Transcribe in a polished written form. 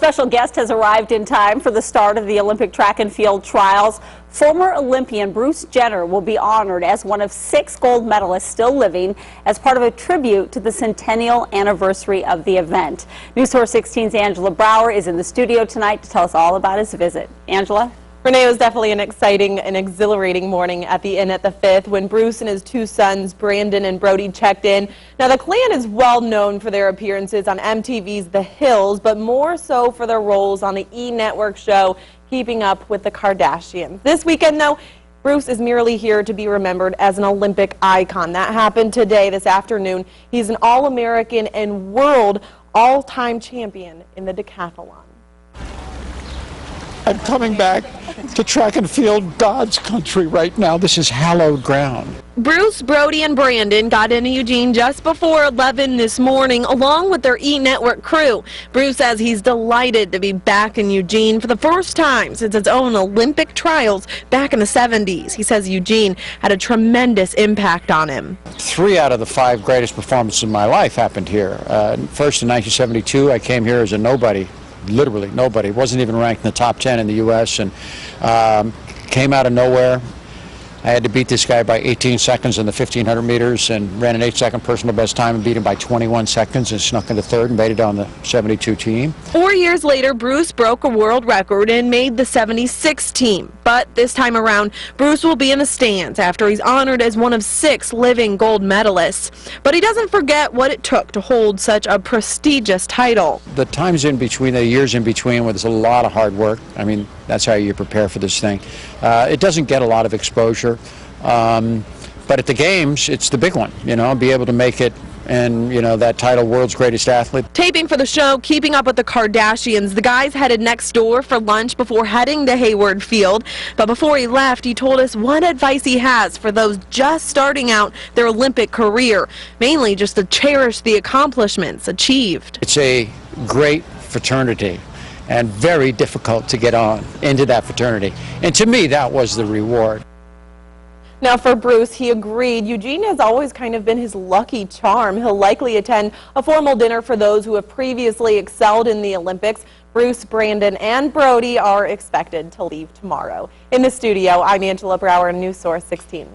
Special guest has arrived in time for the start of the Olympic track and field trials. Former Olympian Bruce Jenner will be honored as one of 6 gold medalists still living as part of a tribute to the centennial anniversary of the event. News Source 16's Angela Brauer is in the studio tonight to tell us all about his visit. Angela? Renee, it was definitely an exciting and exhilarating morning at the Inn at the Fifth when Bruce and his 2 sons, Brandon and Brody, checked in. Now, the clan is well known for their appearances on MTV's The Hills, but more so for their roles on the E! Network show Keeping Up with the Kardashians. This weekend, though, Bruce is merely here to be remembered as an Olympic icon. That happened today, this afternoon. He's an All-American and world all-time champion in the decathlon. I'm coming back to track and field, God's country right now. This is hallowed ground. Bruce, Brody, and Brandon got into Eugene just before 11 this morning, along with their E! Network crew. Bruce says he's delighted to be back in Eugene for the first time since its own Olympic trials back in the 70s. He says Eugene had a tremendous impact on him. 3 out of the 5 greatest performances in my life happened here. First in 1972, I came here as a nobody. Literally nobody, wasn't even ranked in the top 10 in the U.S. and came out of nowhere. I had to beat this guy by 18 seconds in the 1500 meters and ran an 8-second personal best time and beat him by 21 seconds and snuck into 3rd and made it on the 72 team. 4 years later, Bruce broke a world record and made the 76 team. But this time around, Bruce will be in the stands after he's honored as one of 6 living gold medalists. But he doesn't forget what it took to hold such a prestigious title. The times in between, the years in between, where there's a lot of hard work. I mean, that's how you prepare for this thing. It doesn't get a lot of exposure. But at the games, it's the big one, you know, be able to make it and, you know, that title, world's greatest athlete. Taping for the show Keeping Up with the Kardashians, the guys headed next door for lunch before heading to Hayward Field. But before he left, he told us what advice he has for those just starting out their Olympic career, mainly just to cherish the accomplishments achieved. It's a great fraternity and very difficult to get on into that fraternity. And to me, that was the reward. Now, for Bruce, he agreed Eugene has always kind of been his lucky charm. He'll likely attend a formal dinner for those who have previously excelled in the Olympics. Bruce, Brandon, and Brody are expected to leave tomorrow. In the studio, I'm Angela Brauer, News Source 16.